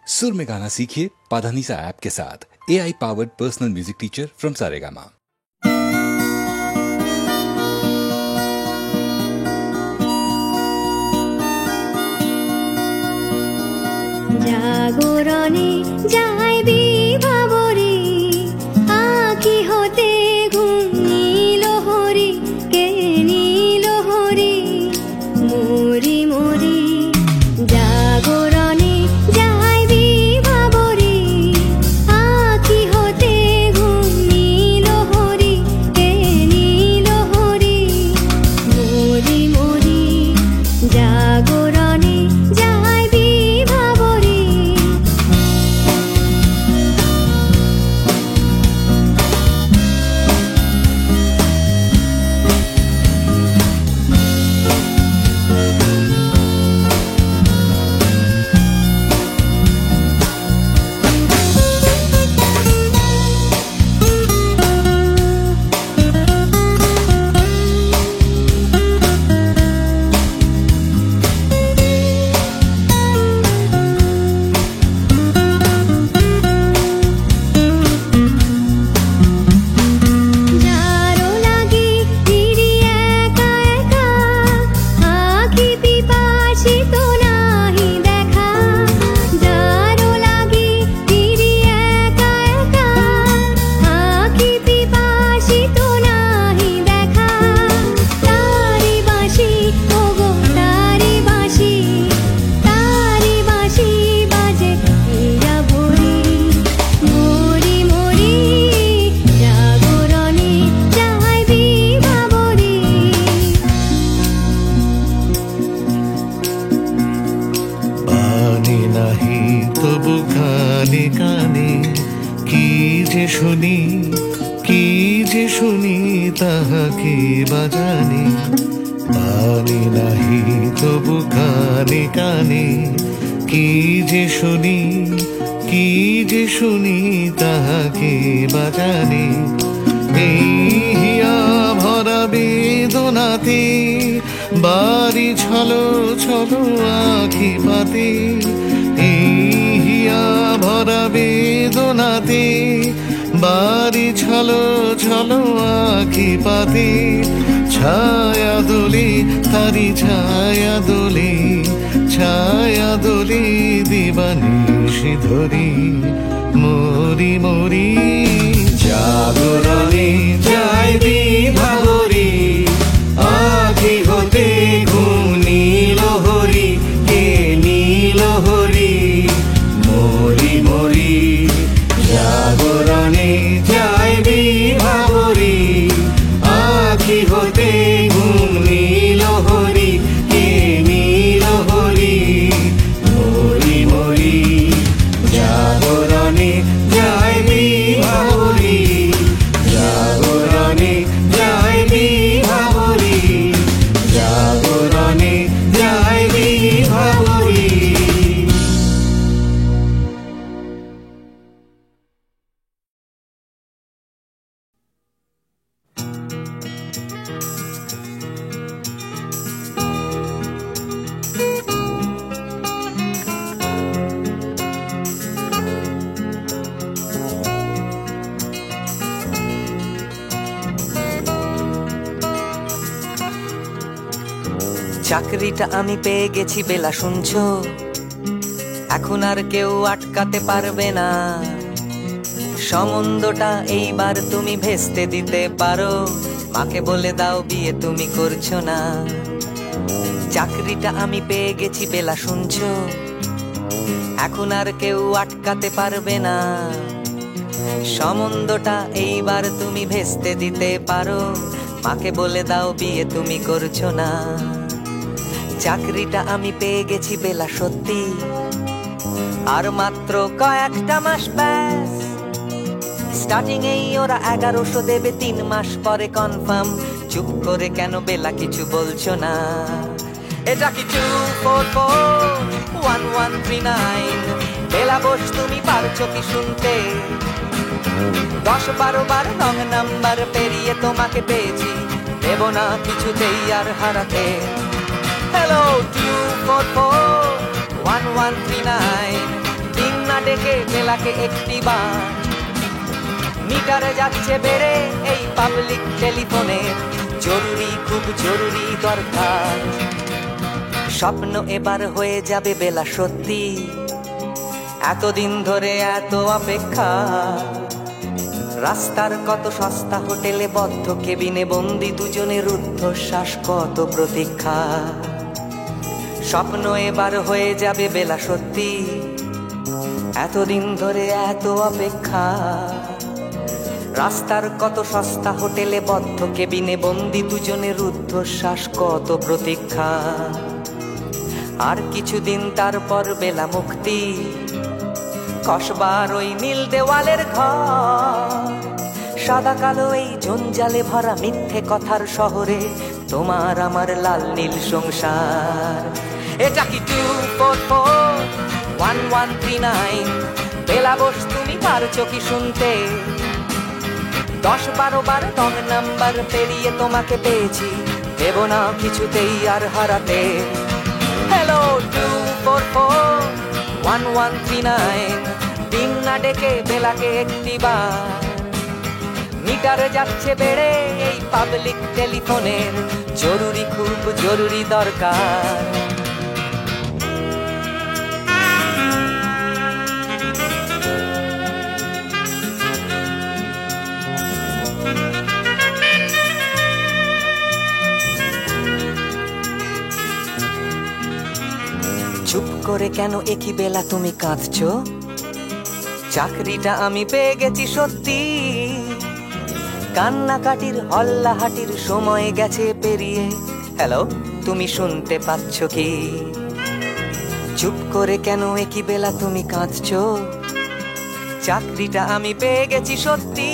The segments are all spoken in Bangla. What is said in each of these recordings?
सुर में गाना सीखिए पाधानीसा ऐप के साथ। AI powered personal music teacher from Saregama. জাগরণে যায় বিভাবরী, আঁখি হতে ঘুম নীল হরি, কে নীল হরি মরি মরি। জাগরণে যায় বিভাবরী, আঁখি হতে ঘুম নীল হরি, কে নীল হরি মরি মরি। জাগরণে যায় বিভাবরী। তাহাকে বাজানি পানি নাহি তবু কানে কানে, কি যে শুনি কি যে শুনি তাহাকে বাজানি। এই হিয়া ভরা বেদনাতে বাড়ি ছলো ছলো আখি পাতে, এই হিয়া ভরা বেদনাতে বাড়ি ছলো ছলো আখি পাতে। ছায়া দোলে তারি ছায়া দোলে, ছায়া দোলে দিবানিশি ধরি মরি মরি। জাগরণে যায় বিভাবরী, আখি হতে ঘুম নীল হরি, কে নীল হরি মরি মরি। জাগরণে যায় বিভাবরী, আখি হতে ঘুম নীল হরি, কে নীল হরি মরি মরি। জাগরণে যায় বিভাবরী, জাগরণে যায় বিভাবরী, জাগরণে যায় বিভাবরী। চাকরিটা আমি পেয়ে গেছি বেলা, শুনছো? এখন আর কেউ আটকাতে পারবে না। সম্বন্ধটা এইবার তুমি ভেস্তে দিতে পারো, মাকে বলে দাও বিয়ে তুমি করছো না। চাকরিটা আমি পেয়ে গেছি বেলা, শুনছো? এখন আর কেউ আটকাতে পারবে না। সম্বন্ধটা এইবার তুমি ভেস্তে দিতে পারো, মাকে বলে দাও বিয়ে তুমি করছো না। চাকরিটা আমি পেয়ে গেছি বেলা, সত্যি আর মাত্র কয়েকটা মাস ব্যাস। স্টার্টিং এই ওরা 1100 দেবে, 3 মাস পরে কনফার্ম। চুপ করে কেন বেলা কিছু বলছো না? এটা কি 2441139? বেলা বোস তুমি পারছো কি শুনতে? 10-12 বার রং নাম্বার পেরিয়ে তোমাকে পেয়েছি, দেব না কিছুতেই আর হারাতে। হ্যালো 2441139, ডেকে বেলাকে একটিবার, মিটারে যাচ্ছে বেড়ে এই পাবলিক টেলিফোনে, জরুরি খুব জরুরি দরকার। স্বপ্ন এবার হয়ে যাবে বেলা সত্যি, এতদিন ধরে এত অপেক্ষা। রাস্তার কত সস্তা হোটেলে বদ্ধ কেবিনে বন্দি দুজনের রুদ্ধশ্বাস, কত প্রতীক্ষা। স্বপ্ন এবার হয়ে যাবে বেলা সত্যি, এতদিন ধরে এত অপেক্ষা। রাস্তার কত সস্তা হোটেলে বদ্ধ কেবিনে বন্দি দুজনের রুদ্ধশ্বাস, কত প্রতীক্ষা। আর কিছুদিন তারপর বেলা মুক্তি, কসবার ওই নীল দেওয়ালের ঘর, সাদা কালো এই জঞ্জালে ভরা মিথ্যে কথার শহরে তোমার আমার লাল নীল সংসার। এটা কি 2441139? বেলা বোস তুমি পারছো কি শুনতে? 10-12 বার রং নাম্বার পেরিয়ে তোমাকে পেয়েছি, দেব না কিছুতেই আর হারাতে। হ্যালো 2441139, দিন না ডেকে বেলাকে একটিবার, মিটার যাচ্ছে বেড়ে এই পাবলিক টেলিফোনের, জরুরি খুব জরুরি দরকার। চুপ করে কেন একই বেলা তুমি কাঁদছো? চাকরিটা আমি পেয়ে গেছি সত্যি, কান্নাকাটির হল্লাহাটির সময় গেছে পেরিয়ে। হ্যালো, তুমি শুনতে পাচ্ছ কি? চুপ করে কেন একই বেলা তুমি কাঁদছো? চাকরিটা আমি পেয়ে গেছি সত্যি,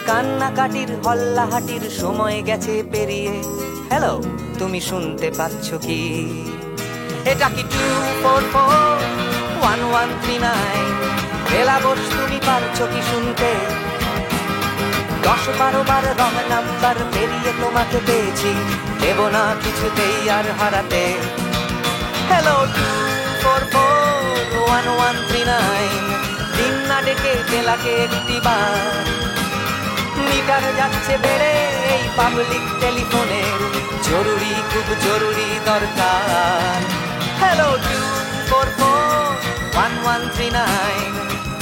কান্নাকাটির হল্লাহাটির সময় গেছে পেরিয়ে। হ্যালো, তুমি শুনতে পাচ্ছ কি? এটা কি 2441139? বেলা বোস তুমি পারছো কি শুনতে? 10-12 বার রং নাম্বার পেরিয়ে তোমাকে পেয়েছি, দেব না কিছুতেই আর হারাতে। হ্যালো 2441139, দিন না ডেকে বেলাকে একটিবার, মিটার যাচ্ছে বেড়ে এই পাবলিক টেলিফোনের, জরুরি খুব জরুরি দরকার। হ্যালো 2441139,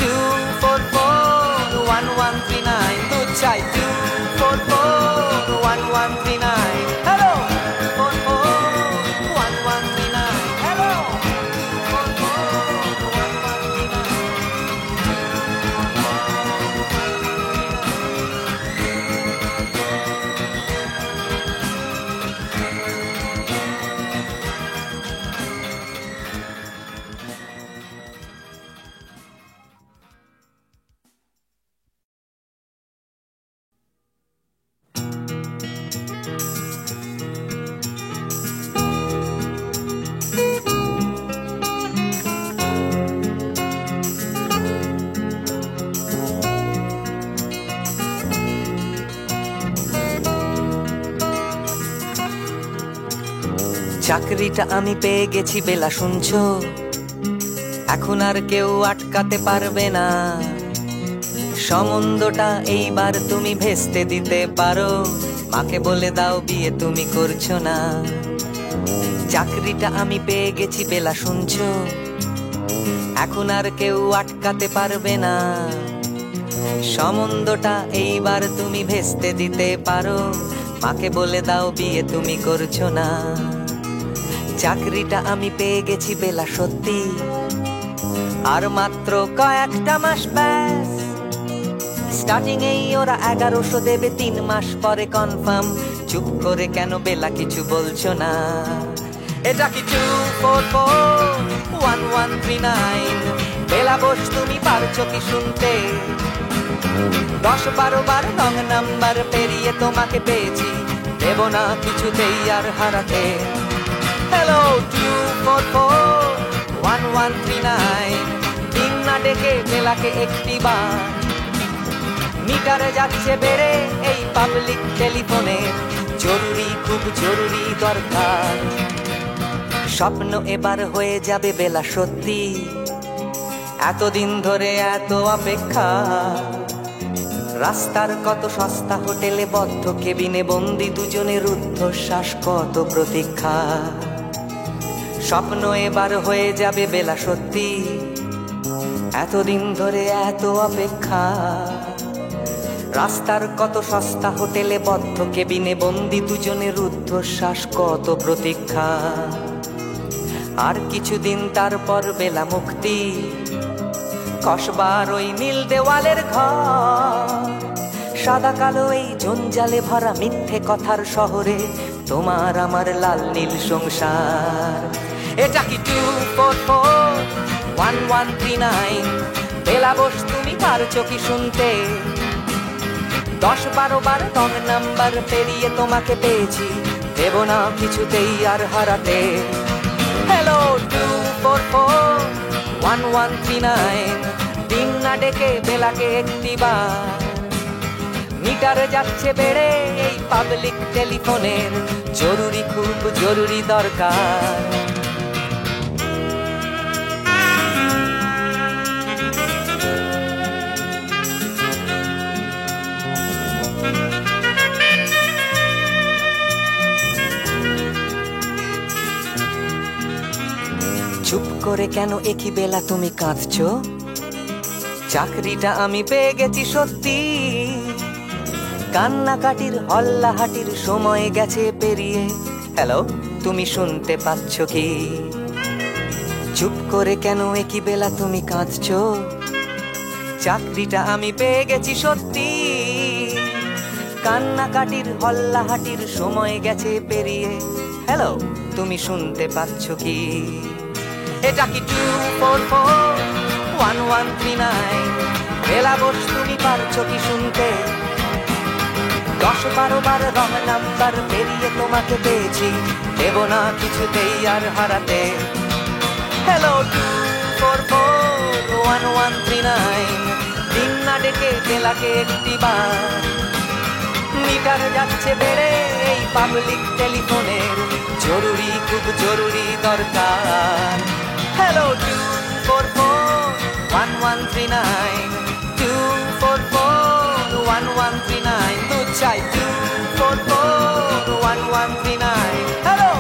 2441139, তো চাই 2441139। Hello 2441139, hello 2441139। চাকরিটা আমি পেয়ে গেছি বেলা শুনছো, এখন আর কেউ আটকাতে পারবে না। সম্বন্ধটা এইবার তুমি ভেস্তে দিতে পারো, মাকে বলে দাও বিয়ে তুমি করছো না। চাকরিটা আমি পেয়ে গেছি বেলা শুনছো, এখন আর কেউ আটকাতে পারবে না। সম্বন্ধটা এইবার তুমি ভেস্তে দিতে পারো, মাকে বলে দাও বিয়ে তুমি করছো না। চাকরিটা আমি পেয়ে গেছি বেলা সত্যি, আর মাত্র কয়েকটা মাস ব্যাস। স্টার্টিং এই ওরা 1100 দেবে, 3 মাস পরে কনফার্ম। চুপ করে কেন বেলা কিছু বলছো না? এটা কি 2441139? বেলা বোস তুমি পারছো কি শুনতে? 10-12 বার রং নাম্বার পেরিয়ে তোমাকে পেয়েছি, দেব না কিছুতেই আর হারাতে। হ্যালো 2441139, দিন না ডেকে বেলাকে একটিবার, মিটারে যাচ্ছে বেড়ে এই পাবলিক টেলিফোনে, জরুরি খুব জরুরি দরকার। স্বপ্ন এবার হয়ে যাবে বেলা সত্যি, এতদিন ধরে এত অপেক্ষা, রাস্তার কত সস্তা হোটেলে বদ্ধ কেবিনে বন্দি দুজনের রুদ্ধশ্বাস, কত প্রতীক্ষা। স্বপ্ন এবার হয়ে যাবে বেলা সত্যি, এতদিন ধরে এত অপেক্ষা, রাস্তার কত সস্তা হোটেলে বদ্ধ কেবিনে বন্দি দুজনের রুদ্ধশ্বাস, কত প্রতীক্ষা। আর কিছুদিন তারপর বেলা মুক্তি, কসবার ওই নীল দেওয়ালের ঘর, সাদা কালো এই জঞ্জালে ভরা মিথ্যে কথার শহরে তোমার আমার লাল নীল সংসার। এটা কি 2441139? বেলা বোস তুমি পারছো কি শুনতে? 10-12 বার রং নাম্বার পেরিয়ে তোমাকে পেয়েছি, দেব না কিছুতেই আর হারাতে। হ্যালো 2441139, দিন না ডেকে বেলাকে একটিবার, মিটার যাচ্ছে বেড়ে এই পাবলিক টেলিফোনের, জরুরি খুব জরুরি দরকার। চুপ করে কেন একই বেলা তুমি কাঁদছো? চাকরিটা আমি পেয়ে গেছি সত্যি, কান্নাকাটির হল্লাহাটির সময় গেছে পেরিয়ে। হ্যালো, তুমি শুনতে পাচ্ছ কি? চুপ করে কেন একই বেলা তুমি কাঁদছো? চাকরিটা আমি পেয়ে গেছি সত্যি, কান্নাকাটির হল্লাহাটির সময় গেছে পেরিয়ে। হ্যালো, তুমি শুনতে পাচ্ছ কি? এটা কি 2441139? বেলা বোস তুমি পারছো কি শুনতে? 10-12 বার রং নাম্বার পেরিয়ে তোমাকে পেয়েছি, দেব না কিছুতেই আর হারাতে। হ্যালো 2441139, দিন না ডেকে বেলাকে একটিবার, মিটার যাচ্ছে বেড়ে এই পাবলিক টেলিফোনের, জরুরি খুব জরুরি দরকার। হ্যালো 2441139, 2441139, দুধ চাই 2441139। Hello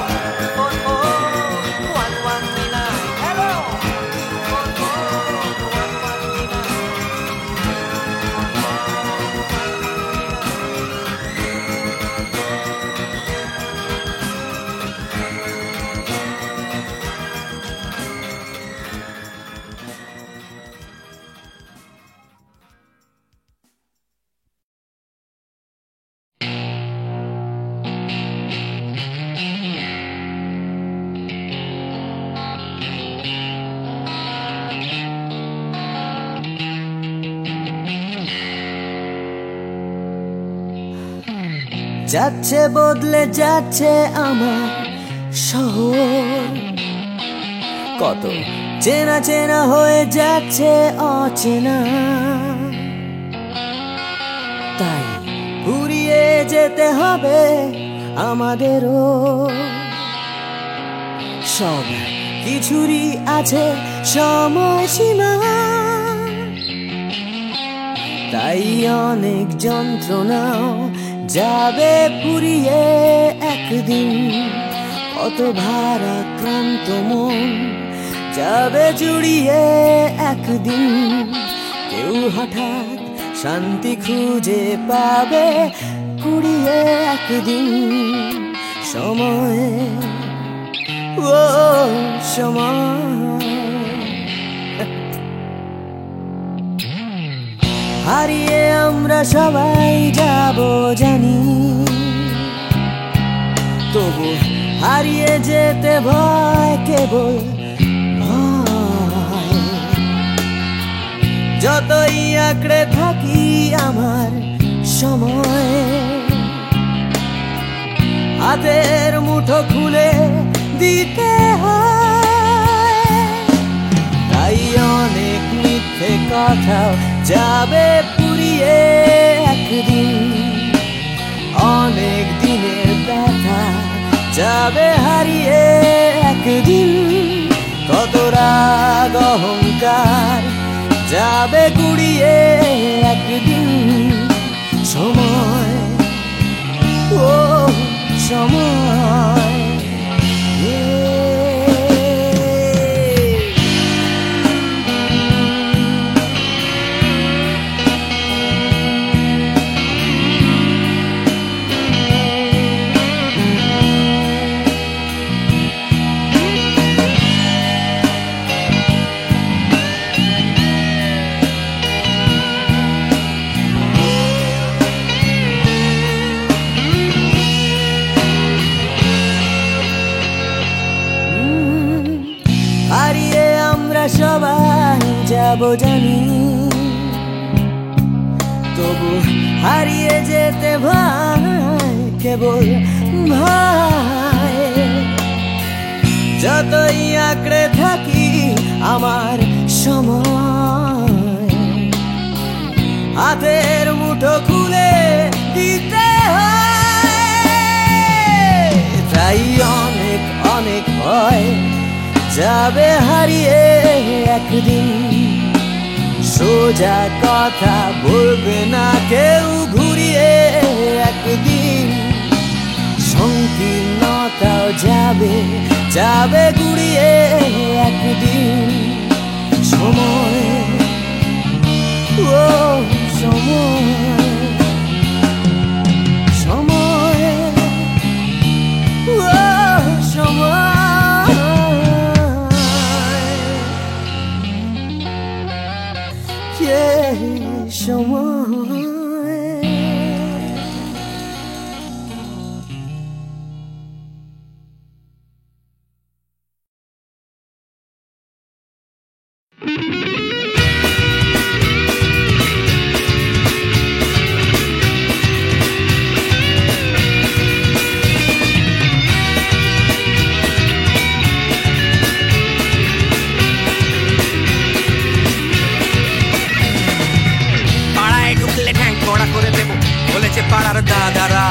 2441139, hello 2441139। যাচ্ছে বদলে যাচ্ছে আমার শহর, কত চেনা চেনা হয়ে যাচ্ছে অচেনা, তাই ঘুরিয়ে যেতে হবে আমাদেরও। সব কিছুরই আছে সময়সীমা, তাই অনেক যন্ত্রণাও যাবে ফুরিয়ে একদিন, কত ভারাক্রান্ত মন যাবে জুড়িয়ে একদিন। কেউ হঠাৎ শান্তি খুঁজে পাবে কুড়িয়ে একদিন, সময় ও সময়। হারিয়ে আমরা সবাই যাব জানি, তবু হারিয়ে যেতে ভয় কেবল ভয়। যতই আঁকড়ে থাকি আমার সময়, হাতের মুঠো খুলে দিতে হয়। তাই অনেক মিথ্যে কথাও যাবে পুরিয়ে একদিন, অনেক দিনের ব্যথা যাবে হারিয়ে একদিন। কত রাগ অহংকার যাবে গুড়িয়ে একদিন সময়, ও সময়। হারিয়ে আমরা সবাই যাব জানি, তবু হারিয়ে যেতে ভয় কেবল ভয়। যতই আঁকড়ে থাকি আমার সময়, হাতের মুঠো খুলে দিতে হয়। তাই অনেক অনেক হয় যাবে হারিয়ে একদিন, সোজা কথা বলবে না কেউ ঘুরিয়ে একদিন। সংকীর্ণতাও যাবে যাবে ঘুরিয়ে একদিন সময়, ও সময় সময়, ও সময়। সময় পাড়ার দাদারা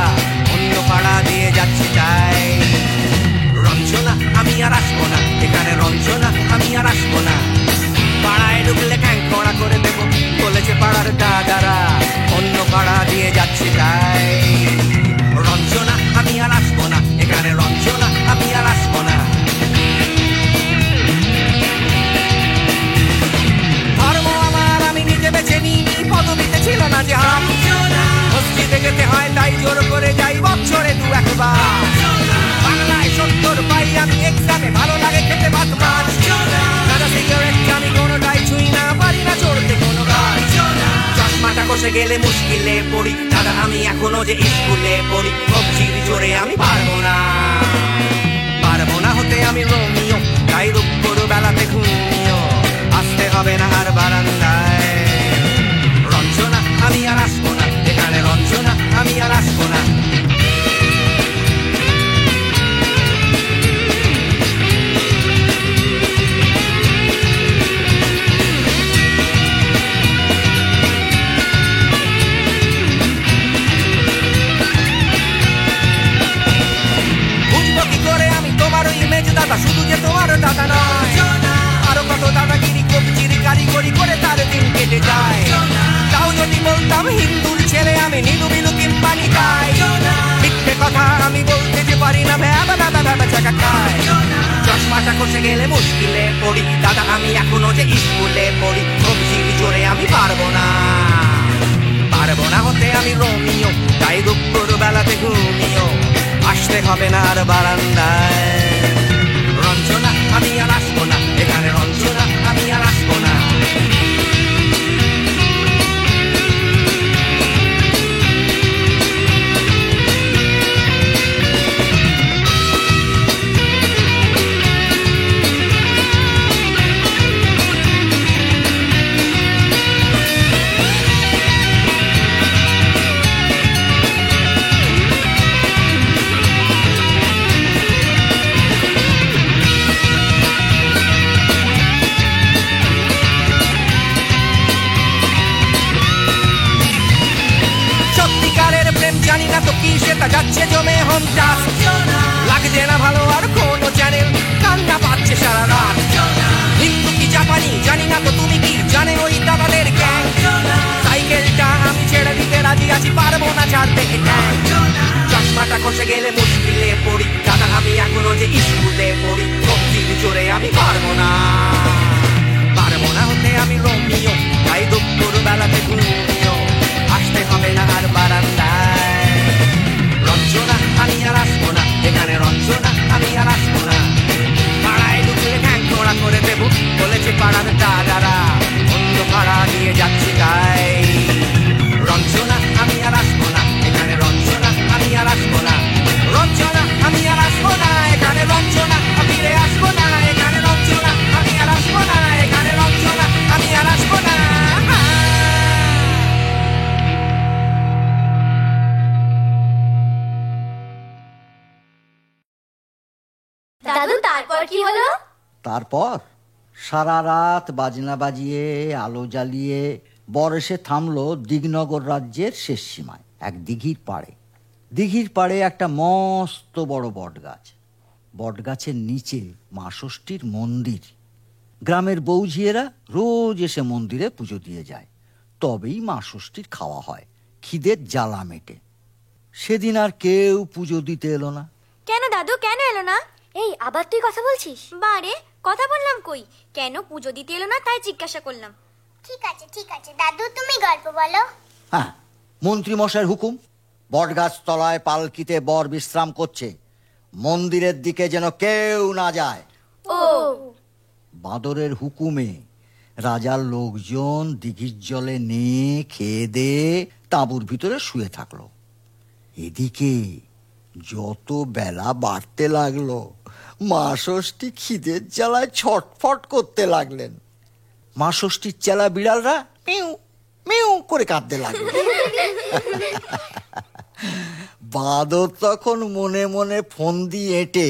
অন্য পাড়া দিয়ে যাচ্ছে তাই। রঞ্জনা আমি আর আসবো না এখানে, রঞ্জনা আমি আর আসবো না। পাড়ায় ঢুকলে ঠ্যাং কড়া করে দেবো বলেছে পাড়ার দাদারা অন্য পাড়া দিয়ে যাচ্ছে তাই। রঞ্জনা আমি আর আসবো না এখানে, রঞ্জনা আমি আর আসবো না। ধর্ম আমার আমি নিজে বেছে নিই, পদবিতে ছিল না যে মসজিদে যেতে হয় তাই জোর করে যাই বছরে দু একবার। বাংলায় 70 পাই আমি এক্সামে, ভালো লাগে খেতে ভাত মাছ। দাদা সিগারেট আমি কোনোটাই ছুঁই না, পারি না চড়তে কোনো গাছ। চশমাটা কষে গেলে মুশকিলে পড়ি দাদা, আমি এখনো যে স্কুলে পড়ি। কবজির জোরে আমি পারবো না, পারবো না হতে আমি রোমিও, তাই দুপুর বেলাতে ঘুমিও আসতে হবে না আর বারান্দায়। রঞ্জনা আমি আর আসবো না এখানে, রঞ্জনা আমি আর আসবো না। বুঝবো কি করে আমি তোমার ইমেজ দাদা, শুধু যে তোমার দাদা নয়, আরো কত দাদাগিরি কবজির কারিগরি করে তার দিন কেটে যায়। তাও যদি বলতাম হিন্দুর ছেলে আমি, নীলু বিলু কিংবা নিতাই। মিথ্যে কথা আমি বলতে যে পারি না, ভ্যাবা ভ্যাবা ভ্যাবা চাকা খায়। চশমাটা কষে গেলে মুশকিলে পড়ি দাদা, আমি এখনো যে স্কুলে পড়ি। কবজির জোরে আমি পারবো না, পারবো না হতে আমি রোমিও, তাই দুপুর বেলাতে ঘুমিও আসতে হবে না আর বারান্দায়। রঞ্জনা আমি আর আসবো না এখানে, রঞ্জনা আমি আর আসবো না। জানি না তো কি সেটা যাচ্ছে জমে হন্টাস, লাগছে না ভালো আর কোনো চ্যানেল, কান্না পাচ্ছে সারা রাত। হিন্দু কি জাপানি জানি না তো, তুমি কি জানে ওই আমার দেখে ঠ্যাং চশমাটা খসে গেলে মুশকিলে পড়ি দাদা আমি এখনো যে স্কুলে পড়ি কবজির জোরে আমি পারবো না হতে আমি রোমিও তাই দুপুর বেলাতে ঘুমিও আসতে হবে না আর বারান্দায় রঞ্জনা আমি আর আসবো না এখানে রঞ্জনা আমি আর আসবো না পাড়ায় ঢুকলে ঠ্যাং খোঁড়া করে দেবো বলেছে পাড়ার দাদারা অন্য পাড়া দিয়ে যাচ্ছি তাই রঞ্জনা আমি আর আসবো না এখানে রঞ্জনা আমি আর আসবো না রঞ্জনা আমি আর আসবো না এখানে রঞ্জনা ফিরে আসবো না এখানে রঞ্জনা আমি আর আসবো না এখানে রঞ্জনা আমি আর আসবো না দাদু তারপর কি হলো? তারপর সারা রাত বাজনা বাজিয়ে আলো জ্বালিয়ে বর এসে থামলো দিগনগর রাজ্যের শেষ সীমায় এক দিঘির পাড়ে। দিঘির পাড়ে একটা মস্ত বড় বটগাছ। বটগাছের নিচে মা ষষ্ঠীর মন্দির। গ্রামের বৌঝিয়েরা রোজ এসে মন্দিরে পুজো দিয়ে যায়, তবেই মা ষষ্ঠীর খাওয়া হয়, খিদের জ্বালা মেটে। সেদিন আর কেউ পুজো দিতে এলো না। কেন দাদু, কেন এলো না? এই আবার তুই কথা বলছিস? বারে কথা বললাম কই, কেন পুজো দিতে এলো না তাই জিজ্ঞাসা করলাম। ঠিক আছে দাদু তুমি গল্প বলো। হ্যাঁ, মন্ত্রী মশাইয়ের হুকুম, বটগাছ তলায় পালকিতে বর বিশ্রাম করছে, মন্দিরের দিকে যেন কেউ না যায়। ও বাঁদরের হুকুমে রাজার লোকজন দিঘির জলে নিয়ে খেয়ে দিয়ে তাঁবুর ভিতরে শুয়ে থাকলো। এদিকে যত বেলা বাড়তে লাগলো মা ষষ্ঠী খিদের জ্বালায় ছটফট করতে লাগলেন। মা ষষ্ঠীর চেলা বিড়ালরা মিউ মিউ করে কাঁদতে লাগলো। বাঁদর তখন মনে মনে ফন্দি এঁটে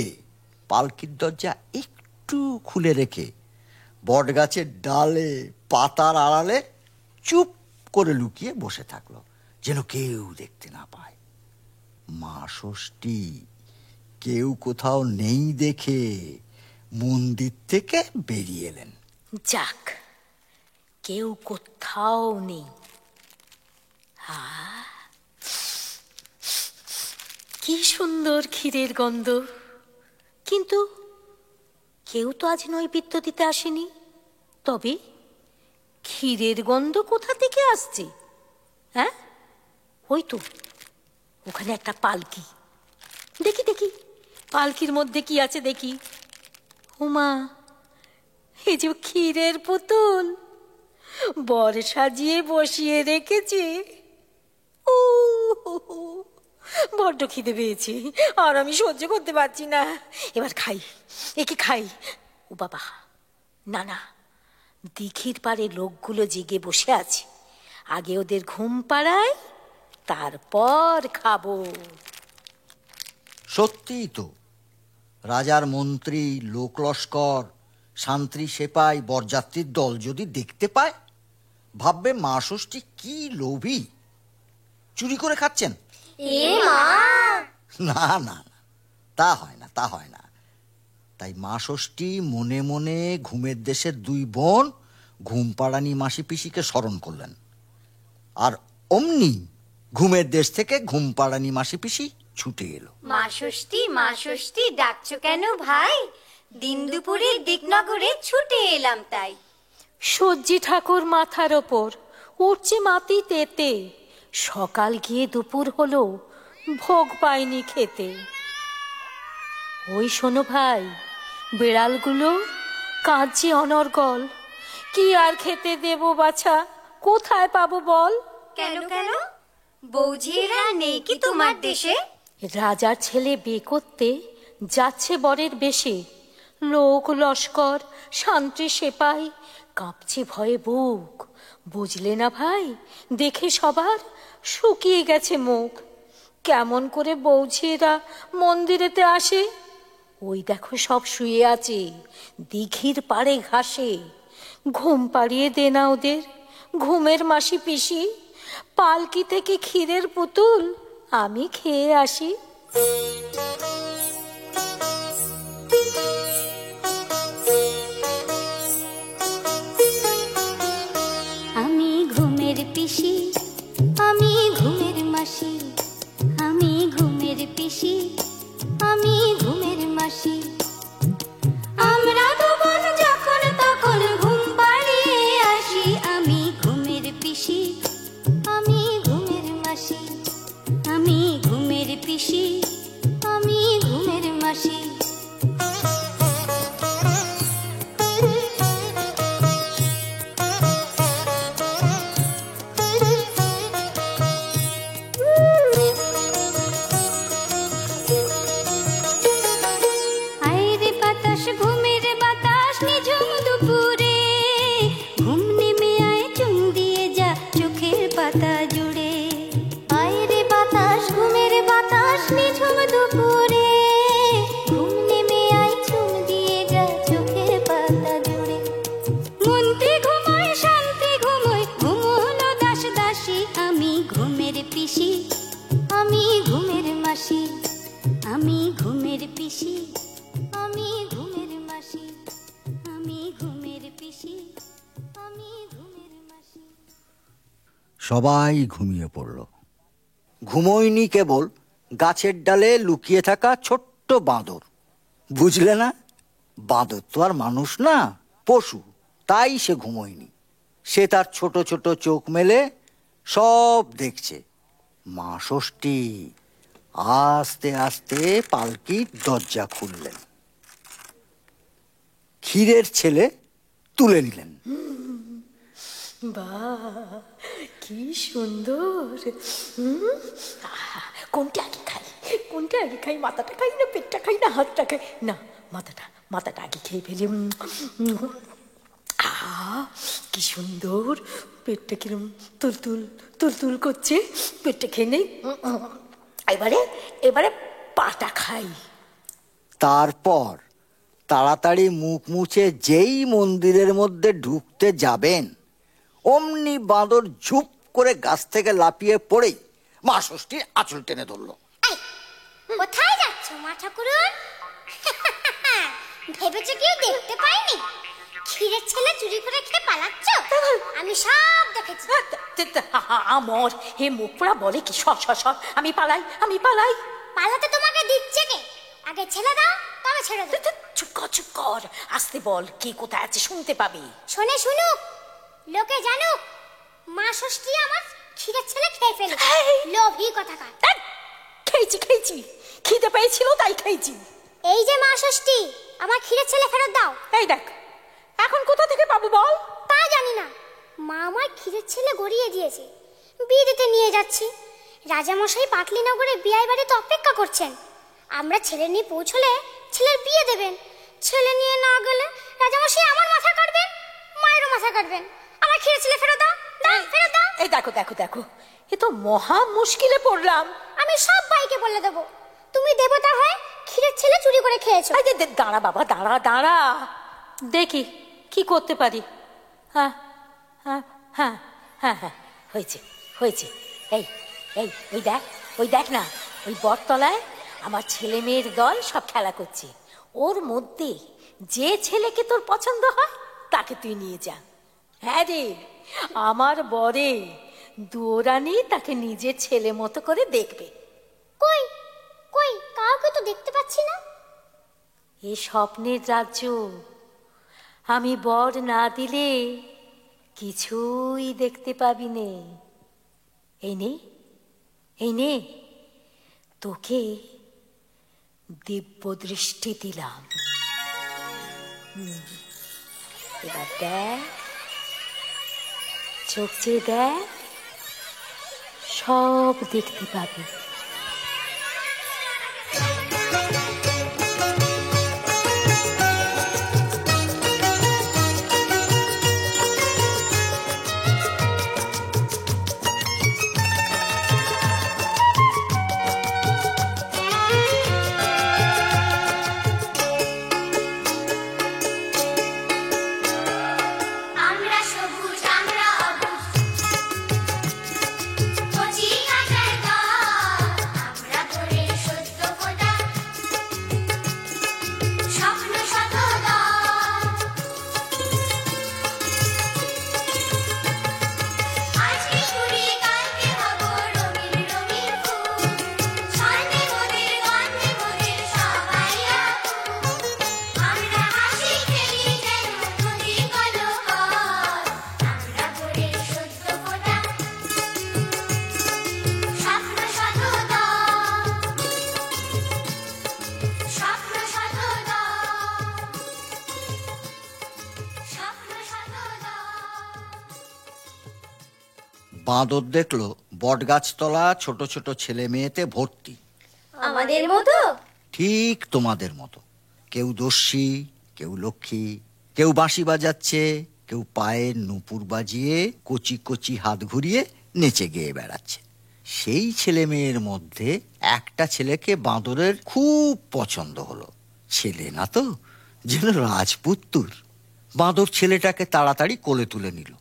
পালকির দরজা একটু খুলে রেখে বটগাছের ডালে পাতার আড়ালে চুপ করে লুকিয়ে বসে থাকলো, যেন কেউ দেখতে না পায়। মা ষষ্ঠী কেউ কোথাও নেই দেখে মন্দির থেকে বেরিয়ে এলেন। যাক, কেউ কোথাও নেই। কি সুন্দর ক্ষীরের গন্ধ, কিন্তু কেউ তো আজ নৈবেদ্য দিতে আসেনি। তবে ক্ষীরের গন্ধ কোথা থেকে আসছে? হ্যাঁ, ওই তো ওখানে একটা পালকি। দেখি দেখি পালকির মধ্যে কি আছে দেখি। ওমা, এই যে ক্ষীরের পুতুল বর সাজিয়ে বসিয়ে রেখেছে। ও বড্ড খিদে পেয়েছে, আর আমি সহ্য করতে পারছি না। এবার খাই, একে খাই। ও বাবা, না না, দিঘির পাড়ে লোকগুলো জেগে বসে আছে, আগে ওদের ঘুম পাড়াই, তারপর খাবো। সত্যিই তো, রাজার মন্ত্রী, লোকলস্কর, শান্ত্রী, সেপাই, বরযাত্রীর দল যদি দেখতে পায় ভাববে মা ষষ্ঠী কি লোভী, চুরি করে খাচ্ছেন। না না, তা হয় না, তা হয় না। তাই মা ষষ্ঠী মনে মনে ঘুমের দেশের দুই বোন ঘুমপাড়ানি মাসি পিসিকে স্মরণ করলেন, আর অমনি ঘুমের দেশ থেকে ঘুমপাড়ানি মাসি পিসি ছুটে এলো। মা ষষ্ঠী ডাকছো কেন ভাই? দিন দুপুরে দিগনগরে ছুটে এলাম তাই। সজ্জি ঠাকুর মাথার ওপর উঠছে মাটি তেতে, সকাল গিয়ে দুপুর হলো, ভোগ পাইনি খেতে। ওই শোনো ভাই, বিড়ালগুলো কাঁদছে অনর্গল, কি আর খেতে দেব বাছা, কোথায় পাবো বল? কেন কেন, বৌঝিয়েরা নেই কি তোমার দেশে? রাজার ছেলে বিয়ে করতে যাচ্ছে বরের বেশে, লোক লস্কর, শান্তি, সেপাই কাঁপছে ভয়ে বুক। বুঝলে না ভাই, দেখে সবার শুকিয়ে গেছে মুখ। কেমন করে বৌঝিয়েরা মন্দিরেতে আসে? ওই দেখো সব শুয়ে আছে দিঘির পাড়ে ঘাসে। ঘুম পাড়িয়ে দে না ওদের, ঘুমের মাসি পিসি। পালকি থেকে ক্ষীরের পুতুল আমি খেয়ে আসি। আমি ঘুমের পিসি, আমি ঘুমের মাসি, সবাই ঘুমিয়ে পড়ল। ঘুমোয়নি কেবল গাছের ডালে লুকিয়ে থাকা ছোট্ট বাঁদর। বুঝলে না, বাঁদর তো আর মানুষ না, পশু, তাই সে ঘুমোয়নি। সে তার ছোট ছোট চোখ মেলে সব দেখছে। মা ষষ্ঠী আস্তে আস্তে পালকির দরজা খুললেন, ক্ষীরের ছেলে তুলে নিলেন। বাহ, কি সুন্দর! কোনটা আগে খাই, কোনটা আগে খাই? মাথাটা খাই না পেটটা খাই না হাতটা খাই? না, মাথাটা আগে খেয়ে ফেলি। কি সুন্দর! পেটটা কিরম তুলতুল তুলতুল করছে। পেটটা খেয়ে নেই, এবারে পাটা খাই। তারপর তাড়াতাড়ি মুখ মুছে যেই মন্দিরের মধ্যে ঢুকতে যাবেন, অমনি বাঁদর ঝুপ করে গাছ থেকে লাফিয়ে পড়েই মা ষষ্ঠীর আঁচল টেনে ধরল। কোথায় যাচ্ছ মা ঠাকুরন? ভেবেছো কেউ দেখতে পাইনি? ক্ষীরের ছেলে চুরি করে খেয়ে পালাচ্ছ? আমি সব দেখেছি। আমর হে মুখ পোড়া বলে কি? সর, আমি পালাই। পালাতে তোমাকে দিচ্ছে কে? আগে ছেলে দাও, তবে ছেড়ে দাও। চুপ কর, আসতে বল, কে কোথায় আছে শুনতে পাবি। শোনে শুনুক, লোকে জানুক, মা ষষ্ঠী আমার ক্ষীরের ছেলে খেয়ে ফেলে। লোভী কথাকার। খেয়েছি, খিদে পেয়েছিল তাই খেয়েছি। এই যে মা ষষ্ঠী, আমার ক্ষীরের ছেলে ফেরত দাও। এই দেখ, এখন কোথা থেকে পাবো বল? তা জানি না, মা আমার ক্ষীরের ছেলে গড়িয়ে দিয়েছে, বিয়ে দিতে নিয়ে যাচ্ছি। রাজামশাই পাটলিনগরে বিয়ে বাড়িতে অপেক্ষা করছেন। আমরা ছেলে নিয়ে পৌঁছলে ছেলের বিয়ে দেবেন। ছেলে নিয়ে না গেলে রাজামশাই আমার মাথা কাটবেন, মায়েরও মাথা কাটবেন। আমার ক্ষীরের ছেলে ফেরত দাও, ফেরত দাও। এই দেখো, এ তো মহা মুশকিলে পড়লাম। আমি সব ভাইকে বলে দেবো তুমি দেবতা হয়ে ক্ষীরের ছেলে চুরি করে খেয়েছো। দাঁড়া বাবা, দাঁড়া, দেখি কি করতে পারি। হ্যাঁ, হয়েছে। এই ওই দেখ না, ওই বটতলায় আমার ছেলে মেয়ের দল সব খেলা করছে। ওর মধ্যে যে ছেলেকে তোর পছন্দ হয় তাকে তুই নিয়ে যা। হ্যাঁ রে, আমার বরে দুরানি তাকে নিজের ছেলে মতো করে দেখবে। কই কাউকে তো দেখতে পাচ্ছি না। এ স্বপ্নের রাজ্য, আমি বর না দিলে কিছুই দেখতে পাবি নে। এই নে তোকে দিব্য দৃষ্টি দিলাম। এবার দেখ, চোখ চেয়ে দেখ, সব দেখতে পাবি। বাঁদর দেখলো বটগাছতলা ছোট ছোট ছেলে মেয়েতে ভর্তি। আমাদের মতো? ঠিক তোমাদের মতো। কেউ দস্যি, কেউ লক্ষ্মী, কেউ বাঁশি বাজাচ্ছে, কেউ পায়ের নুপুর বাজিয়ে কচি কচি হাত ঘুরিয়ে নেচে গেয়ে বেড়াচ্ছে। সেই ছেলে মেয়ের মধ্যে একটা ছেলেকে বাঁদরের খুব পছন্দ হলো। ছেলে না তো, যেন রাজপুত্তুর। বাঁদর ছেলেটাকে তাড়াতাড়ি কোলে তুলে নিল।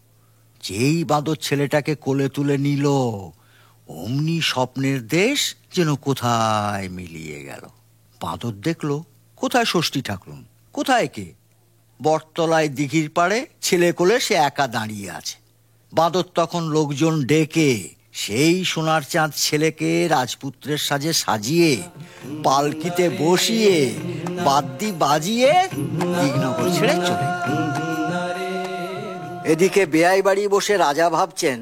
যেই বাঁদর ছেলেটাকে কোলে তুলে নিল, অমনি স্বপ্নের দেশ যেন কোথায় মিলিয়ে গেল। বাঁদর দেখলো, কোথায় ষষ্ঠী ঠাকুরন, কোথায় কে? বটতলায় দিঘির পাড়ে ছেলে কোলে সে একা দাঁড়িয়ে আছে। বাঁদর তখন লোকজন ডেকে সেই সোনার চাঁদ ছেলেকে রাজপুত্রের সাজে সাজিয়ে পালকিতে বসিয়ে বাদ্যি বাজিয়ে দিগনগর ছেড়ে চলে গেল। এদিকে বেয়াই বাড়ি বসে রাজা ভাবছেন,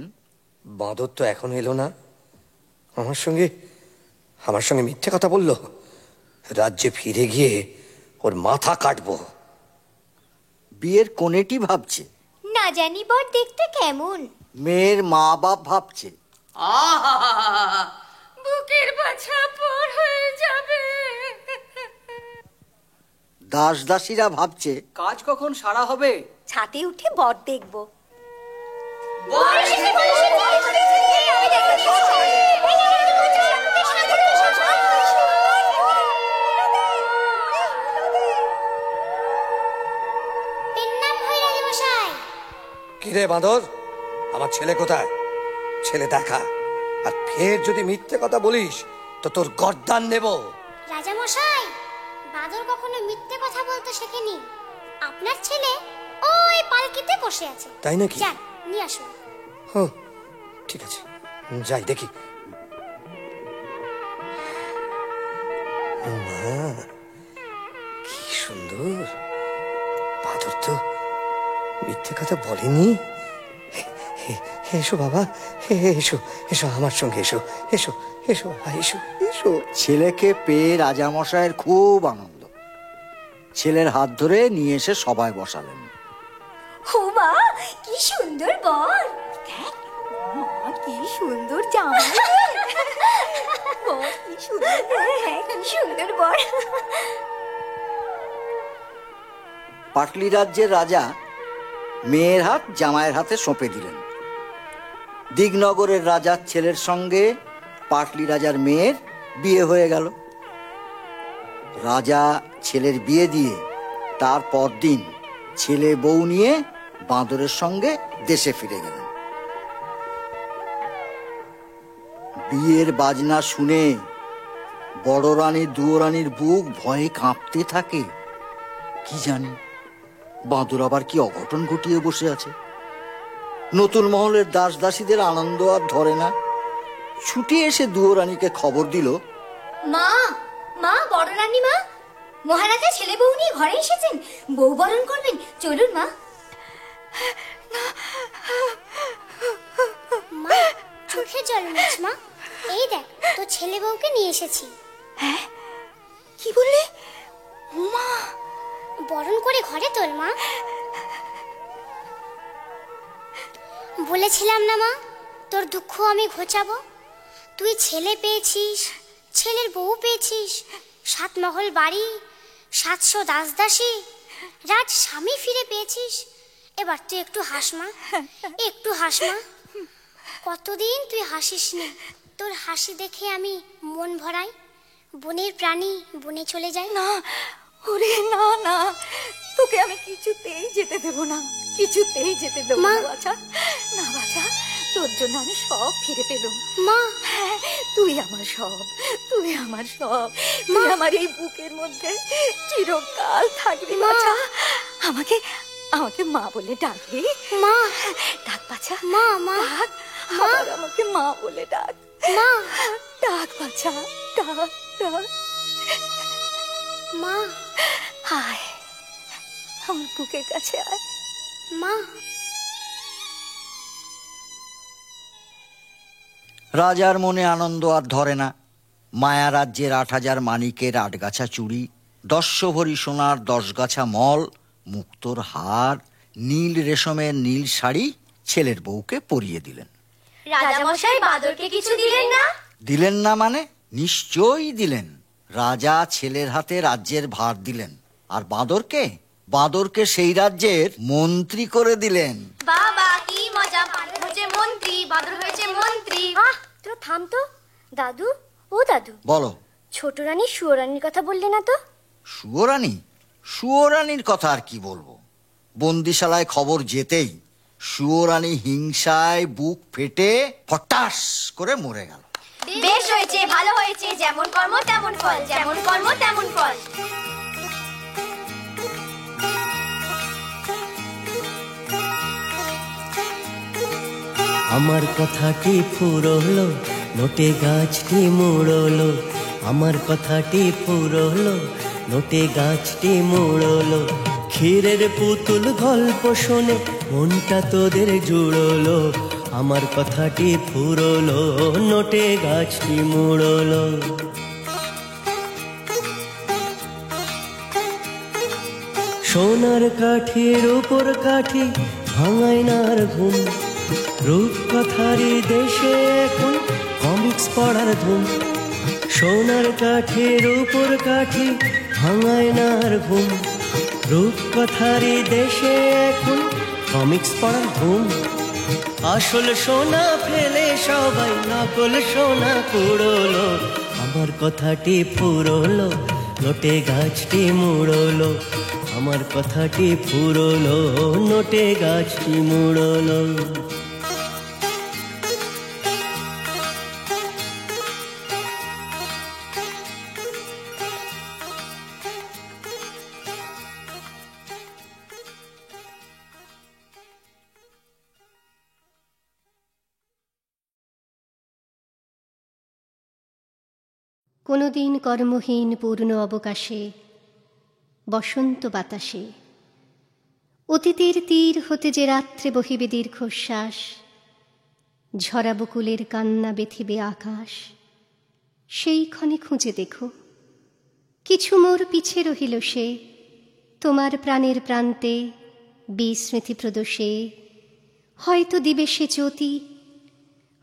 বাঁদর তো এখন এলো না, আমার সঙ্গে মিথ্যে কথা বললো। রাজ্যে ফিরে গিয়ে ওর মাথা কাটবো। বিয়ের কোনেটি ভাবছে, না জানি বর দেখতে কেমন। মেয়ের মা বাপ ভাবছে, বুকের বাছা পর হয়ে যাবে। দাস দাসীরা ভাবছে, কাজ কখন সারা হবে? ছাদে উঠে বর দেখবো। কিরে বাঁদর, আমার ছেলে কোথায়? ছেলে দেখা, আর ফের যদি মিথ্যে কথা বলিস তো তোর গর্দান নেব। রাজামশাই, বাদর কখনো মিথ্যে কথা বলতে শেখেনি। আপনার ছেলে ওই পালকিতে বসে আছে। তাই নাকি? যান নিয়ে আসুন। ঠিক আছে, যাই দেখি। মা, কি সুন্দর! বাদর তো মিথ্যে কথা বলেনি। এসো বাবা, এসো এসো আমার সঙ্গে, এসো এসো এসো এসো এসো। ছেলেকে পেয়ে রাজামশাইয়ের খুব আনন্দ। ছেলের হাত ধরে নিয়ে এসে সবাই বসালেন। ও মা, কি সুন্দর বর! দেখ মা, কি সুন্দর জামা! বর কি সুন্দর! হ্যাঁ, কি সুন্দর বর! পাটলি রাজ্যের রাজা মেয়ের হাত জামাইয়ের হাতে সঁপে দিলেন। দিগনগরের রাজার ছেলের সঙ্গে পাটলি রাজার মেয়ের বিয়ে হয়ে গেল। রাজা ছেলের বিয়ে দিয়ে তার পরদিন ছেলে বউ নিয়ে বাঁদরের সঙ্গে দেশে ফিরে গেলেন। বিয়ের বাজনা শুনে বড় রানী দুয়োরানীর বুক ভয়ে কাঁপতে থাকে। কি জানি বাঁদর আবার কি অঘটন ঘটিয়ে বসে আছে। নতুন মহলের দাস দাসীদের আনন্দ আর ধরে না। ছুটে এসে দুয়োরানীকে খবর দিল, মা, মা, বড় রানী মা, মহারাজা ছেলে বউ নিয়ে ঘরে এসেছেন, বউ বরণ করবেন, চলুন মা। মা, চোখে জল মুছ মা। এই দেখ, তো ছেলে বউকে নিয়ে এসেছি। হ্যাঁ, কি বললে? মা, বরণ করে ঘরে তোল মা। বলেছিলাম না মা, তোর দুঃখ আমি ঘোচাবো। তুই ছেলে পেয়েছিস, ছেলের বউ পেয়েছিস, 7 মহল বাড়ি, 700 দাস দাসী, রাজ স্বামী ফিরে পেয়েছিস। এবার তুই একটু হাস মা, একটু হাস মা। কতদিন তুই হাসিস নি। তোর হাসি দেখে আমি মন ভরাই। বনের প্রাণী বনে চলে যায়। না, ওরে না না, তোকে আমি কিছুতেই যেতে দেব না, কিছুতেই যেতে দেব না বাছা। না বাছা, তোর জন্য আমি সব ফিরে পেলাম মা। হ্যাঁ, তুই আমার সব, তুই আমার সব, তুই আমার এই বুকের মধ্যে চিরকাল থাকবি বাছা। আমাকে আমাকে মা বলে ডাকবি? মা, ডাক বাছা, মা, মা, ডাক, আবার আমাকে মা বলে ডাক। মা, ডাক বাছা, ডাক ডাক। মা, আয় আমার বুকের কাছে আয় মা। রাজার মনে আনন্দ আর ধরে না। মায়া রাজ্যের 8000 মানিকের 8 গাছা চুড়ি, 10 ভরি সোনার 10 গাছা মল, মুক্তোর হার, নীল রেশমের নীল শাড়ি ছেলের বউকে পরিয়ে দিলেন। রাজামশাই বাঁদরকে কিছু দিলেন না? দিলেন না মানে? নিশ্চয়ই দিলেন। রাজা ছেলের হাতে রাজ্যের ভার দিলেন, আর বাঁদরকে সেই রাজ্যের মন্ত্রী করে দিলেন। বাবা, কি মজা! বাঁদর হয়েছে মন্ত্রী, বাঁদর হয়েছে মন্ত্রী। তোরা থাম তো। দাদু, ও দাদু, বলো। ছোট রানী সুয়োরানীর কথা বললে না তো? সুয়োরানীর কথা আর কি বলবো। বন্দিশালায় খবর যেতেই সুয়োরানী হিংসায় বুক ফেটে ফটাস করে মরে গেল। বেশ হয়েছে, ভালো হয়েছে, যেমন কর্ম তেমন ফল, যেমন কর্ম তেমন ফল। আমার কথাটি ফুরলো, নোটে গাছটি মুড়লো। আমার কথাটি ফুরলো, নোটে গাছটি মুড়লো। ক্ষীরের পুতুল গল্প শোনে মনটা তোদের জুড়লো। আমার কথাটি ফুরলো, নোটে গাছটি মুড়লো। সোনার কাঠির উপর কাঠি ভাঙায় না আর ঘুম। রূপকথারই দেশে এখন কমিক্স পড়ার ধুম। সোনার কাঠির উপর কাঠি ভাঙায় না আর ঘুম। রূপকথারই দেশে এখন কমিক্স পড়ার ধুম। আসল সোনা ফেলে সবাই নকল সোনা কুড়োলো। আমার কথাটি ফুরলো, নোটে গাছটি মুড়লো। আমার কথাটি ফুরলো, নোটে গাছটি মুড়লো। কোনোদিন কর্মহীন পূর্ণ অবকাশে, বসন্ত বাতাসে, অতীতের তীর হতে যে রাত্রে বহিবে দীর্ঘশ্বাস, ঝরা বকুলের কান্না বেথিবে আকাশ, সেই ক্ষণে খুঁজে দেখো কিছু মোর পিছে রহিল সে, তোমার প্রাণের প্রান্তে বিস্মৃতি প্রদোষে। হয়তো দিবে সে জ্যোতি,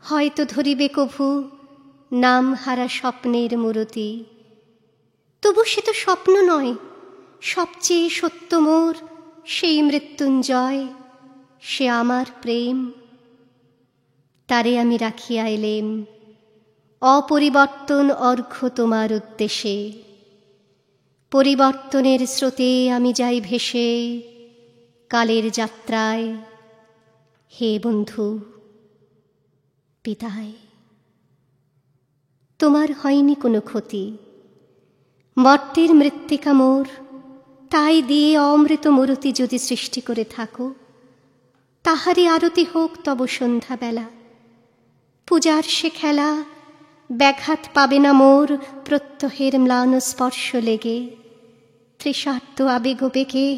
হয়তো ধরিবে কভু নাম হারা স্বপ্নের মূরতি। তবু সে তো স্বপ্ন নয়, সবচেয়ে সত্য মোর সেই মৃত্যুঞ্জয়, সে আমার প্রেম। তারে আমি রাখিয়া এলেম অপরিবর্তন অর্ঘ্য তোমার উদ্দেশে। পরিবর্তনের স্রোতে আমি যাই ভেসে কালের যাত্রায়। হে বন্ধু, বিদায়। তোমার হয়নি কোনো ক্ষতি, মর্তের মৃত্তিকা মোর, তাই দিয়ে অমৃত মূরতি যদি সৃষ্টি করে থাকো, তাহারই আরতি হোক তব সন্ধ্যাবেলা। পূজার সে খেলা ব্যাঘাত পাবে না মোর প্রত্যহের ম্লান স্পর্শ লেগে। তৃষার্ত আবেগ বেগে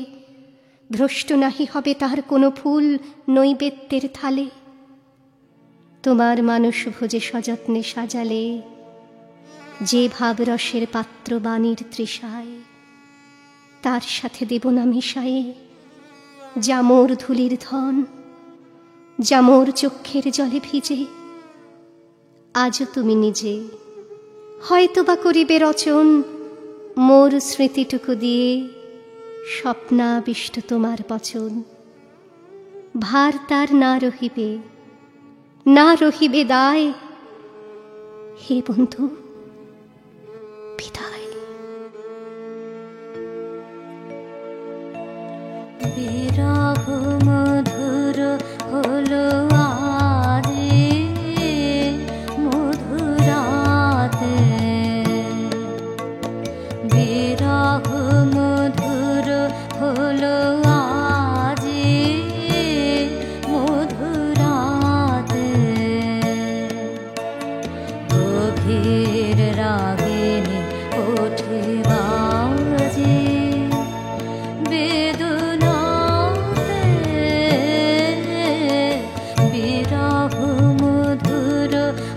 ভ্রষ্ট নাহি হবে তাহার কোনো ফুল নৈবেদ্যের থালে। তোমার মানুষ ভোজে সযত্নে সাজালে যে ভাবরসের পাত্র বাণীর তৃষায়, তার সাথে দেব না মিশায়ে যা মোর ধুলির ধন, যা মোর চক্ষের জলে ভিজে। আজও তুমি নিজে হয়তো বা করিবে রচন মোর স্মৃতিটুকু দিয়ে, স্বপ্নাবিষ্ট তোমার বচন। ভার তার না রহিবে, না রহিবে দায়। হে বন্ধু, বিদায়। বিরহ মধুর হলো আজে মধুরাতে, বিরহ মধুর হলো আজে মধুরাতে। গভীর রাগিনী ওঠে বাজে বেদনাতে, বিরহ মধুর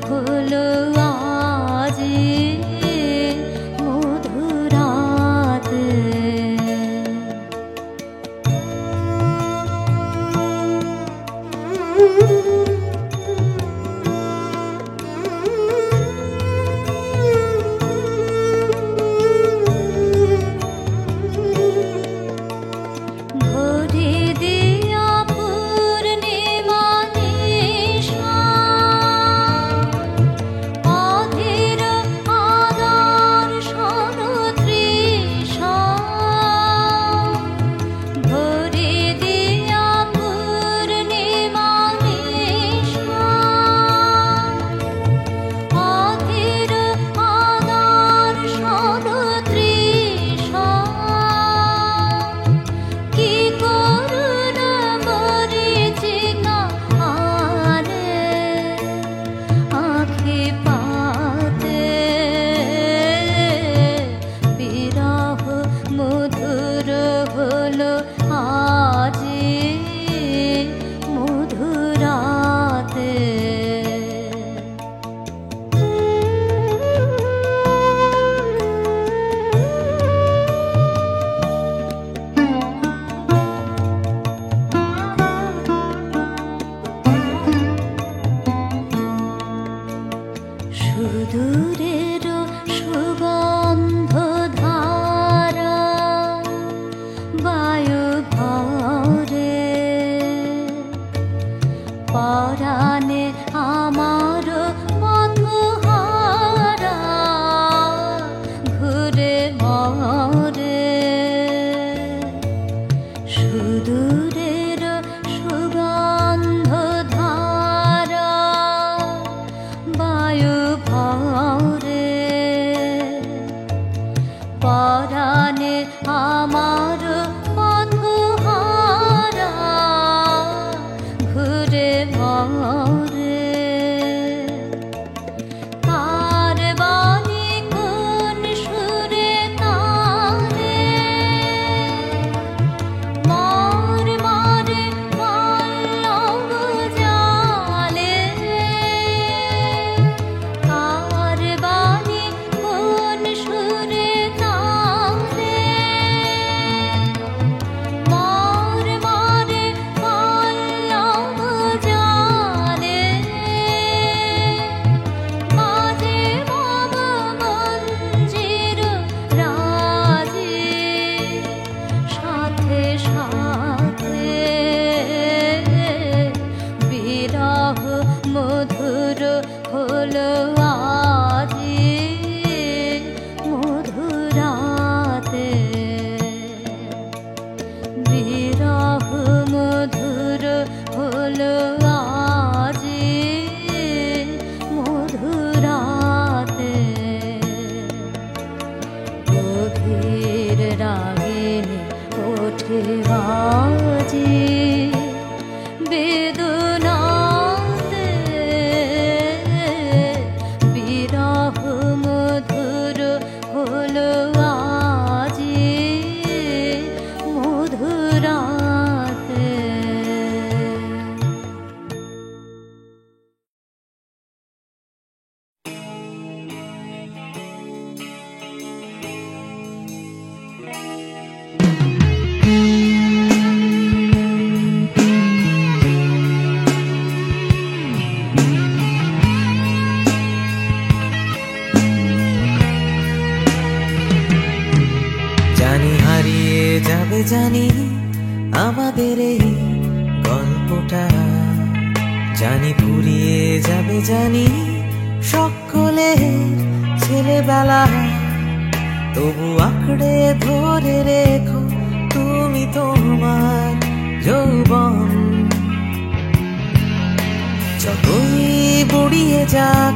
হলো আজে মধুরাতে। ভরে দিয়া পূর্ণিমা নিশা, অধীর আদর্শন তৃষা। ভরে দিয়া পূর্ণিমা নিশা, পরাণে আমার বন্ধুহারা ঘুরে মরে সুদূরের সুগন্ধ ধারা বায়ু ভরে পরাণে আমার বন্ধুহারা ঘুরে মরে তার বাণী কোন সুরে তারে মর মরে পল্লব জালে তার বাণী কোন সুরে তারে মর মরে পল্লব জালে মাঝে বাবা মঞ্জির রাজে সাথে সাথে বিরহ মধুর হলো আজি মধুরাতে বিরহ মধুর হলো আজি মধুরাতে গভীর রাগিনী ওঠে বাজি বেদনাতে বিরহ মধুর হলো আজি মধুরাতে। জানি হারিয়ে যাবে জানি আমাদের এই গল্পটা, জানি ফুরিয়ে যাবে জানি সকলের ছেলেবেলা, তবু আঁকড়ে ধরে রেখো তুমি তোমার যৌবন। যতই বুড়িয়ে যাক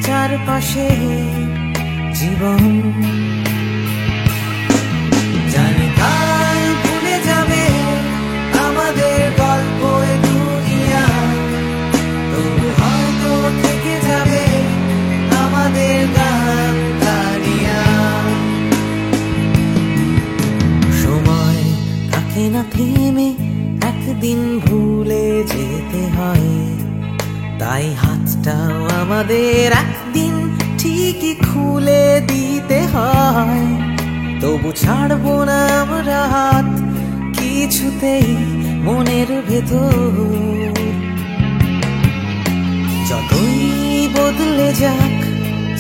চারপাশে জীবন, জানি কাল ভুলে যাবে আমাদের গল্প এ দুনিয়া, তবু হয়তো থেকে যাবে আমাদের গান গানিয়া। সময় থাকে না থেমে, একদিন ভুলে যেতে হয়, তাই হাতটাও আমাদের একদিন ঠিকই খুলে দিতে হয়। তবু ছাড়বো না আমরা হাত কিছুতেই মনের ভেতর, যতই বদলে যাক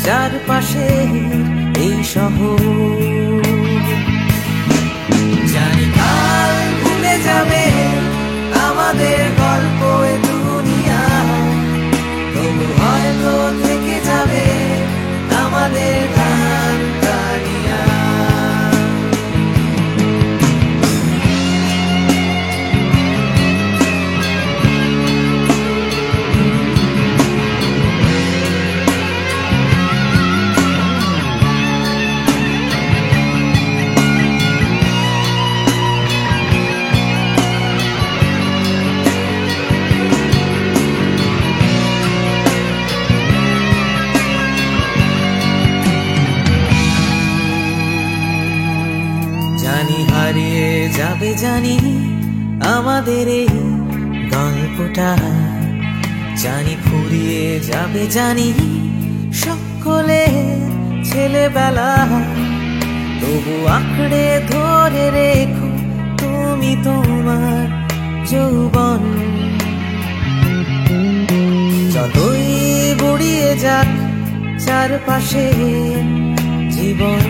চারপাশে এই শহর। জানি কাল ভুলে যাবে আমাদের গল্প এ দুনিয়া, তবু হয়তো থেকে যাবে আমাদের গান গানিয়া। জানি হারিয়ে যাবে জানি আমাদের এই গল্পটা, জানি ফুরিয়ে যাবে জানি সকলের ছেলেবেলা, তবু আঁকড়ে ধরে রেখো তুমি তোমার যৌবন। যতই বুড়িয়ে যাক চারপাশে জীবন,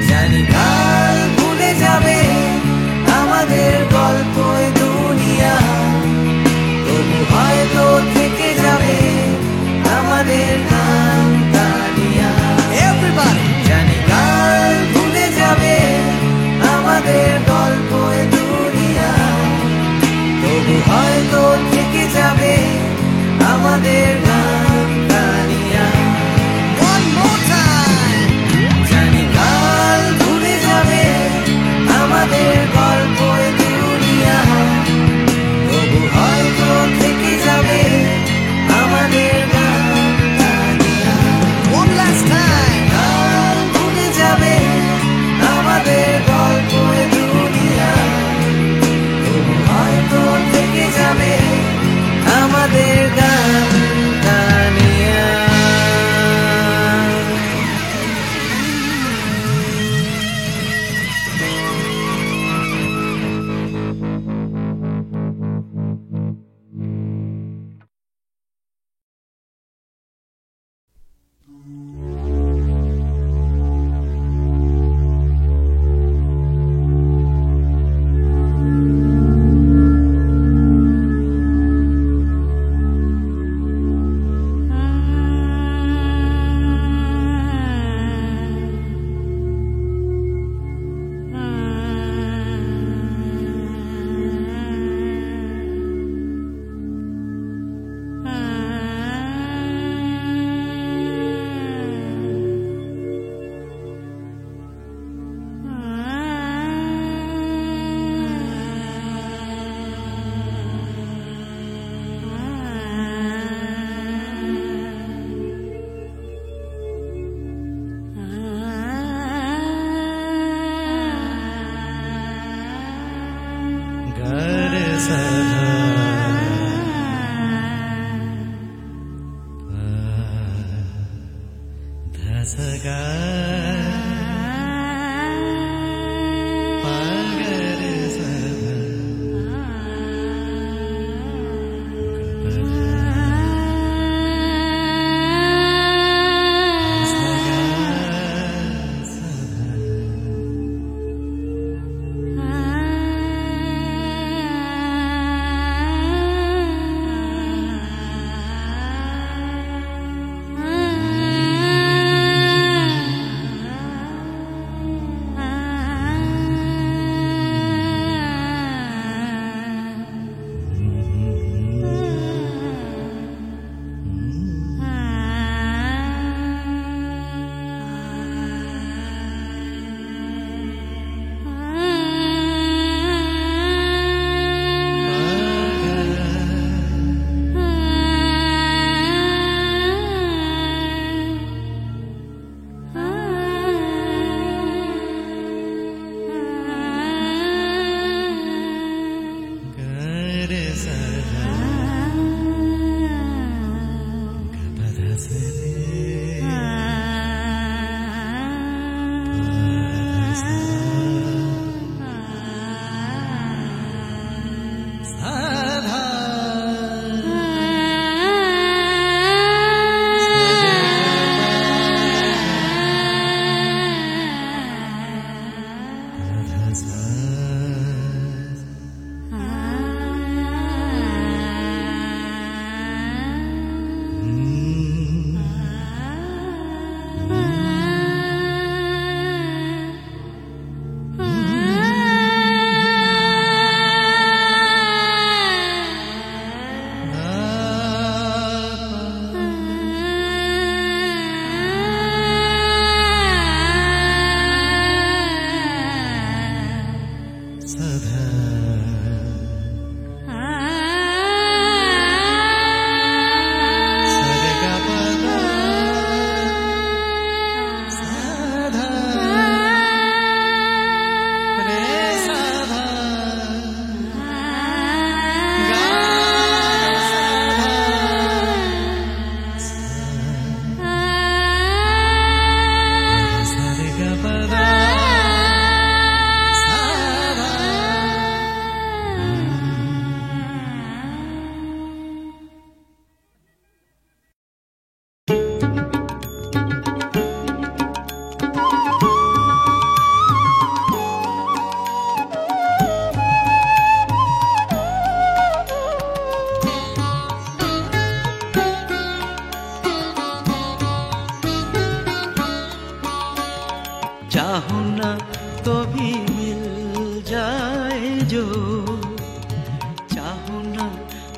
জানি কাল ভুলে যাবে আমাদের গল্প এ দুনিয়া, তবু হয়তো থেকে যাবে আমাদের গান গানিয়া। জানি কাল ভুলে যাবে আমাদের গল্প দুনিয়া, তবু হয়তো থেকে যাবে আমাদের গান গানিয়া। কাল ভুলে যাবে আমাদের গল্প দুনিয়া, তবু হয়তো থেকে যাবে আমাদের গান গানিয়া।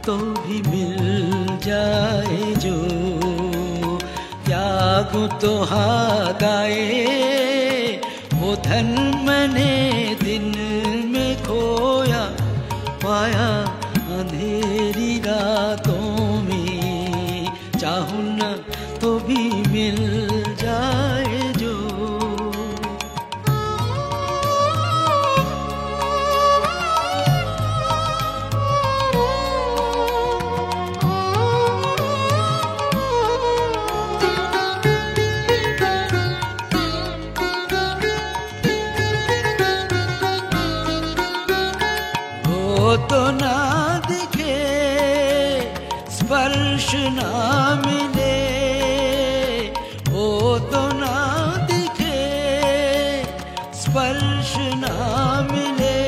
तो भी मिल जाए जो, त्यागूं तो हाथ आए वो धन मैंने दिन में खोया, पाया अंधेरी रातों में, चाहूं न तो भी मिल जाए जो। तो ना दिखे स्पर्श ना मिले, वो तो ना दिखे स्पर्श ना मिले,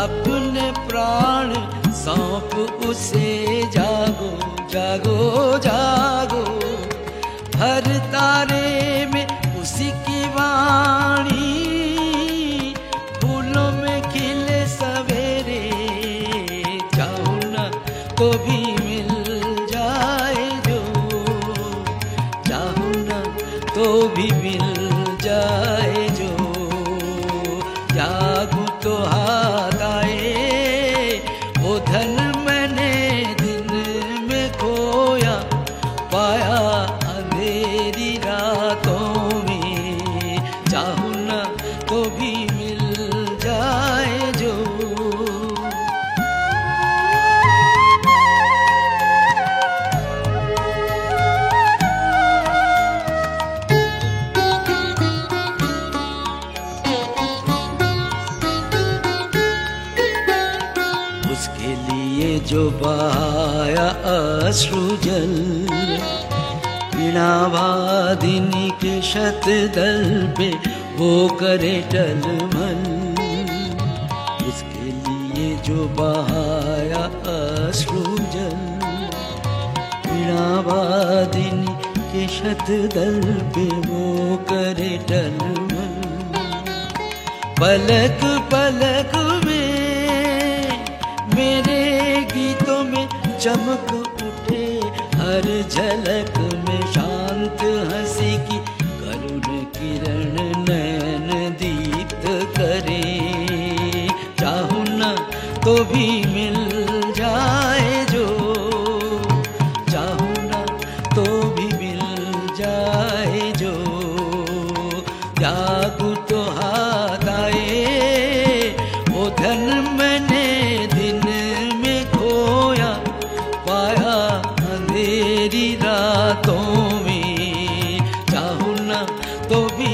अपने प्राण सौंप उसे, जागो जागो जागो, हर तारे में उसी की वाणी, फूलों में खिले सवेरे, चाहूं न तो भी मिल जाए जो, चाहूं न तो भी मिल जाए जो, त्यागूं तो हाथ आए वो धन मैंने दिन में खोया, पाया अंधेरी रातों में, चाहूं न तो भी मिल जाए जो। उसके लिए जो बहाया अश्रु जल, वीणावादिनी के शतदल पे वो करे टलमल, उसके लिए जो बहाया अश्रु जल, वीणावादिनी के शतदल पे वो करे टलमल, पलक पलक में मेरे गीतों में चमक उठे, हर झलक में शांत हंसी की करुण किरण नैन दीप्त करे, चाहूं न तो भी मिल जाए जो, चाहूं न तो भी मिल जाए जो, त्यागूं तो हाथ आए वो धन मैंने दिन में खोया, पाया अंधेरी रातों में, चाहूं न तो भी